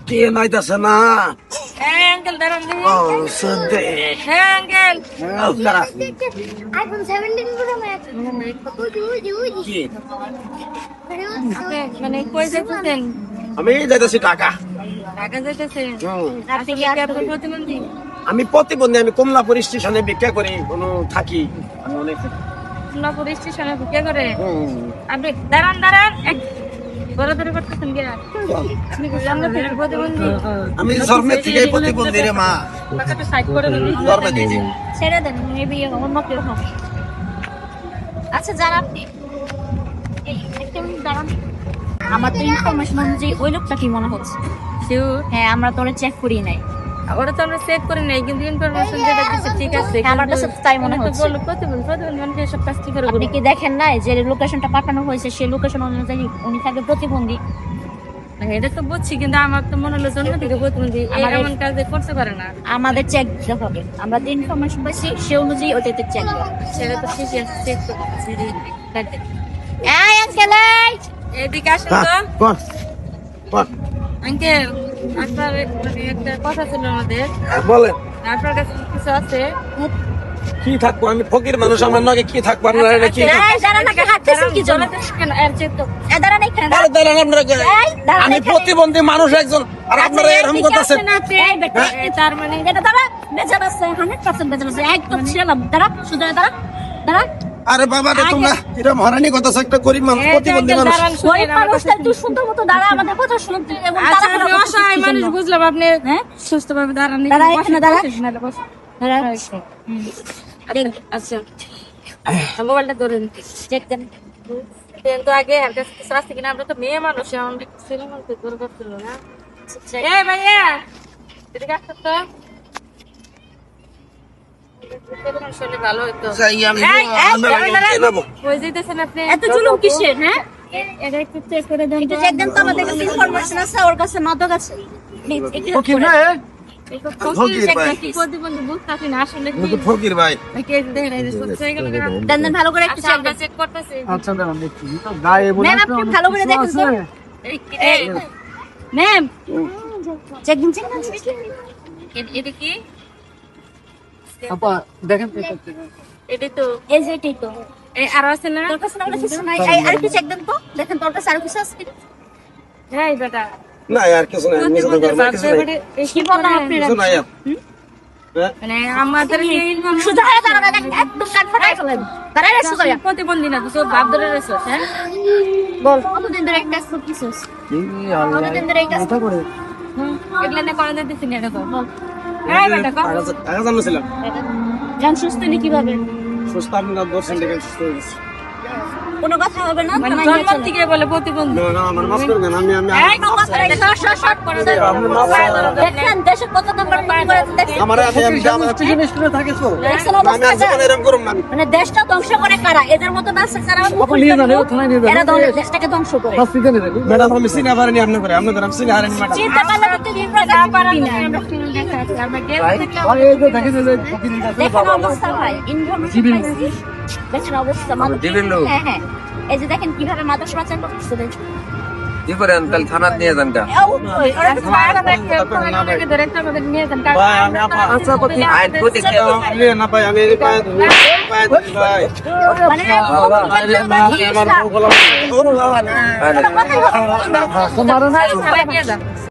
কে নাইতাছে না? আঙ্কেল দাঁড়ান দিন। ও সদে। হ্যাঁ আঙ্কেল। দাঁড়া। iPhone 17 Pro Max. কি? মানে কই যাইতেছেন? আমি যাইতাছি টাকা। ঢাকা যাইতেছেন? আপনি কি আপনি প্রতিবন্ধী? আমি প্রতিবন্ধী, আমি কমলাপুর স্টেশনে ভিক্ষা করি, কোনো থাকি। আমি অনেক সোনাপুর স্টেশনে ভিক্ষা করে? হুম। আপনি দাঁড়ান দৌড়াদৌড়ি করতেছেন কি আর? আপনি কি সামনে থেকে প্রতিবন্ধী? আমি জন্মের থেকে প্রতিবন্ধী রে মা। টাকাটা সাইড করে দিন। জন্মের থেকে। ছেড়ে দেন, মেবি অন্য কেউ হবে। আচ্ছা যারা আপনি একটা মিনিট দাঁড়ান। আমার তো ইনফরমেশন অনুযায়ী ওই লোকটা কি মনে হচ্ছে? শিওর? হ্যাঁ, আমরা তো ওরা চেক করি নাই। ওটা তো আমরা চেক করি নাই, কিন্তু ইনফরমেশন যেটা দিচ্ছে ঠিক আছে। হ্যাঁ, আমার কাছে তো তাই মনে হচ্ছে। বললো প্রতিবন্ধী মানুষ এসব কাজ কি করে আপনি করবে? কি দেখেন না যে লোকেশনটা পাঠানো হয়েছে সেই লোকেশন অনুযায়ী উনি থাকে প্রতিবন্ধী? এটা তো বুঝছি, কিন্তু আমার তো মনে হলো জন্ম থেকে প্রতিবন্ধী এমন কাজ করতে পারে না। আমাদের চেক দিতে হবে। আমরা যে ইনফরমেশন পাইছি সে অনুযায়ী ওটাতে চেক হবে। সেটা তো ঠিকই আছে, চেক করতে। এই আঙ্কেল, এদিকে আসেন তো। হ্যাঁ, বল। বল। আঙ্কেল, আপনার মানে একটা কথা ছিল আমাদের। বলেন। আপনার কাছে কিছু আছে? কি থাকবো, আমি ফকির মানুষ, আমার নাকি কি থাকবো আপনারা এটা কি? এই দাঁড়ান, আপনি হাঁটতেছেন কি জন্য? কেন এর চেক তো এই দাঁড়ান এখানে। আরে দাঁড়ান আপনারা কে? এই দাঁড়ান আমি এখানে। প্রতিবন্ধী মানুষ একজন, আর আপনারা এরকম করতেছেন। এই বেটা, তার মানে এটা দাঁড়া, বেজান আছে, 100% বেজান আছে। একদম ছিলাম। দাঁড়া, সুন্দর দাঁড়া। দাঁড়া। আরে বাবা রে, তোমরা এটা মহারানী করতেছ, একটা গরিব মানুষ, প্রতিবন্ধী মানুষ। ওই মানুষটা তুই সুন্দর মতো দাঁড়া, আমাদের কথা শুনতে এবং আচ্ছা, তাড়াহুড়ো আপনি করছিস অসহায় কি মানুষ, জন্য? বুঝলাম। আপনি হ্যাঁ? সুস্থভাবে দাঁড়ান। দাঁড়া, এখানে দাঁড়া। দাঁড়া। আচ্ছা, মোবাইলটা ধরে নিতে চেক দেন। কিন্তু আগে আর কাছে কিছু আছে কিনা? আমরা তো মেয়ে মানুষ, আমাদের ছেলে মানুষের দরকার ছিল না। এই ভাইয়া, এদিকে আসো তো। ছেলে মানুষ হলে ভালো হতো। যাই আমি দাঁড়ান। নেবো। কই যাইতেছেন আপনি? এত জুলুম কিসের, হ্যাঁ? এটা একটু চেক করে দেন। একটু চেক দেন তো, আমাদের কাছে ইনফরমেশন আছে, ওর কাছে মাদক আছে। প্লিজ একটু ফকির করে না, দেন। ফকির ভাই। প্রতিবন্ধী বুঝতেছি না আসলে আমি কি। তো ফকির ভাই। কে দেখেন এই যে সত্যি এগুলো কেন? দেন দেন, ভালো করে একটু আচ্ছা, চেক আমরা দেন। চেক করতেছি। আচ্ছা ম্যাম, দেখছি তো গায়ে বলে ম্যাম, আপনি ভালো করে দেখেন তো। এই, ম্যাম, চেক দিন, চেক দিন। এটা কি? আপা দেখেন তো এটা। এটা তো এই যে এটাই তো। এই আরো আছে না? তোর কাছে না হলে কিছু নাই। এই আরেকটু চেক দেন তো। দেখেন তোর কাছে আর কিছু আছে কিনা। এই বেটা, না আর কিছু নাই, আমি কিছু করবো না, কিছু নাই। কি বলেন আপনারা? কিছু নাই আর। হ্যাঁ? মানে আমাদের সোজা হয়ে দাঁড়ান, একদম কান ফাটাই ফেলেন। দাঁড়াই রে সোজা হয়ে। প্রতিবন্ধী না, তো ভাব ধরে রয়েছে। হ্যাঁ, বল, কতদিন ধরে এই কাজ করতেছিস? কতদিন ধরে এই কাজ মাথা করে এগুলা নিয়ে কোনো দিতেছি না। এটা তো বল। এই বেটা, কম। আগে জানছিলাম জান সুস্থ নি কিভাবে? সুস্থ, আপনি না বলছেন দেখেন সুস্থ হয়ে গেছি। কোনো কথা হবে না? মানে মাইনে জন্ম চলে। থেকে বলে প্রতিবন্ধী। না, আমার মাফ করে দেন, আমি এই কোনো কথা নাই, শর্ট করে দেন। দেখেন দেশে কত নাম্বার করে দেখেন। আমার আছে, আমি স্কুলে থাকে তো দেখছেন আমি অবস্থা আর জীবনে এরকম করুম না। মানে দেশটা ধ্বংস করে কারা? এদের মতো নাচে কারা? আপনি নিয়ে যান, থানায় নিয়ে যান। এরা দেশটাকে ধ্বংস করে। হসপিটালে যান। ম্যাডাম আমি চিনা পারিনি আপনার করে, আপনাদের আমি চিনা হারিনি ম্যাডাম। চিন্তা করলে তো তুমি প্রকাশ পারবি না। আমরা শুনে দেখা আছে, আমরা গেম দেখলাম। ভাই এই যে দেখেন এই যে ফকিরের কাছে দেখেন বাবা অবস্থা ভাই, ইনফরমেশন পাইছি। দেখেন অবস্থা মানুষ। হ্যাঁ হ্যাঁ, এই যে দেখেন কিভাবে মাদক পাচার করতেছে। দেখেন কি করেন তাহলে থানাত নিয়ে যান কা ওরা তো ছায়া দেখে, ওখানে ধরে একটা আমাদের নিয়ে যান। ভাই, আমি আপা- আচ্ছা প্রতি আইন প্রতি নিয়ে না ভাই, আমি এই পায়ে ধরি, পায়ে ধরি ভাই। মানে আমার বউ বলা- মারো না ছায়া নিয়ে যান।